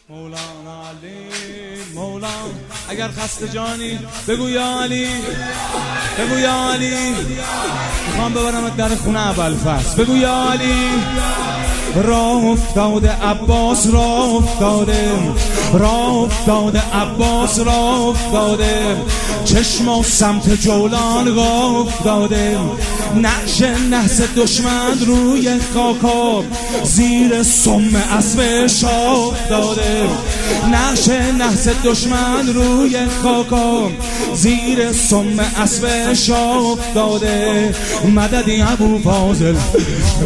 مولانا علی مولانا، اگر خسته جانی بگو یا علی، بگو یا علی، میخوام ببرمت در خونه ابوالفضل، بگو یا علی. راه افتاده عباس، راه افتاده، راه افتاده عباس، راه افتاده، چشم و سمت جولان راه افتاده، نقش نحس دشمن روی خاکا، زیر سم اسب شاه افتاده، نقش نحس دشمن روی خاکا، زیر سم اسب شاه افتاده. مددی ابوالفاضل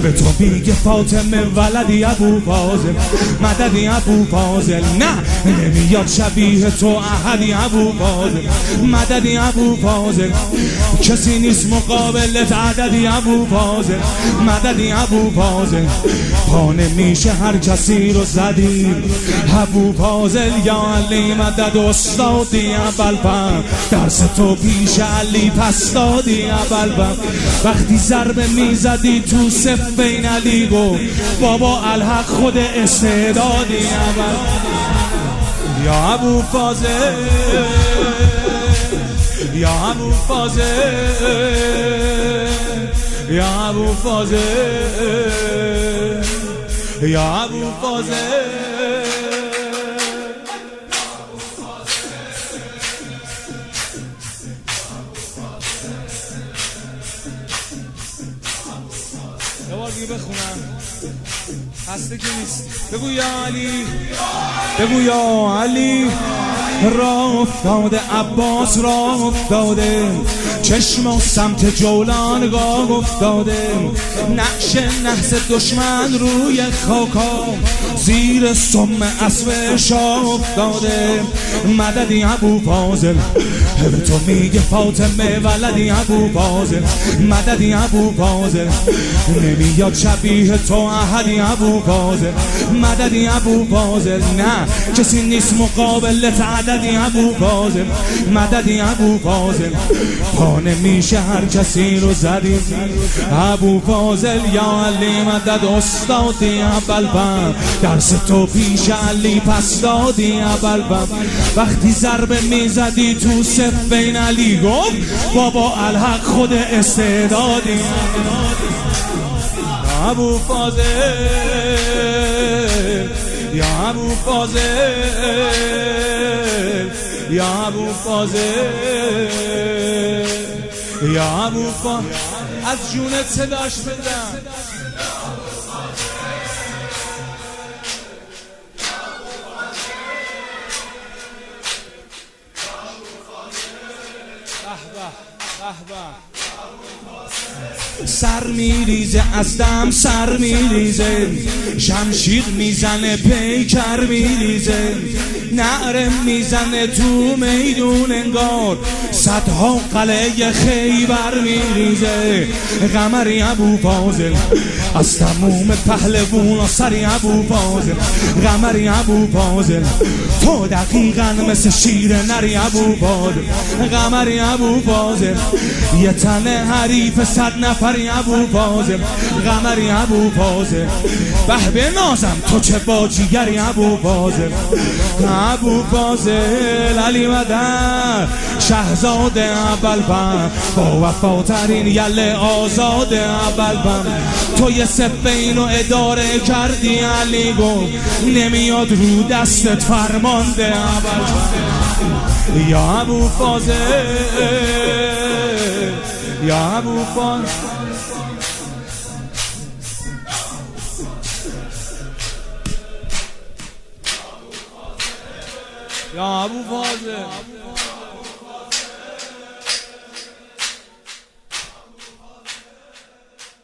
به تو میگه فاطمه ولدی ابوالفاضل، مددی ابوالفاضل، نه نمیاد شبیه تو احدی ابوالفاضل، مددی ابوالفاضل، کسی نیست مقابلت عددی ابوالفاضل، مددی ابوالفاضل، پا نمیشه هر کسی رو زدی ابوالفاضل. یا علی مدد استادی ابوالفضل، درس تو پیش علی پس دادی ابوالفضل، وقتی ضربه میزدی تو صفین علی گفت بابا الحق خود استعدادی ابوالفضل. یا ابوالفضل، یا ابوالفضل، یا ابوالفضل، یا ابوالفضل. یه بار دیگه بخونم، خسته که نیست. بگو یا علی، بگو یا علی. راه افتاده عباس، راه افتاده، چشم و سمت جولان گاه افتاده، نقش نحس دشمن روی خاکا، زیر سم اسب شاه افتاده. مددی ابوالفاضل به تو میگه فاطمه ولدی ابوالفاضل، مددی ابوالفاضل، نمیاد شبیه تو احدی ابوالفاضل، مددی ابوالفاضل، نه کسی نیست مقابلت عددی ابوالفاضل، مددی ابوالفاضل، پا نمیشه هر کسی رو زدی ابوالفاضل. یا علی مدد استادی ابوالفضل، درس تو پیش علی پس دادی ابوالفضل، وقتی ضربه میزدی تو صفین علی گفت بابا الحق خود استعدادی. یا ابوالفضل، یا ابوالفضل، یا ابوالفضل، یا ابوالفضل، از جونت صداش بدم. سر میریزه از دم، سر میریزه، شمشیر میزنه پیکر میریزه، نعره میزنه تو میدون انگار صدها قلعه خیبر میریزه. قمری ابوالفاضل از تموم پهلوونا سری ابوالفاضل، قمری ابوالفاضل، تو دقیقا مثل شیر نری ابوالفاضل، قمری ابوالفاضل، یه تن حریف 100 نفری ابوالفاضل، قمری ابوالفاضل، به به نازم تو چه باجیگری ابوالفاضل، ابوالفاضل، علی مدد شهزاده ابوالفضل، با وفاترین یله آزاده ابوالفضل، تو یه صفین رو اداره کردی علی گفت نمیاد رو دستت فرمانده ابوالفضل. یا ابوالفاضل، یا ابوالفضل، یا ابوالفاضل.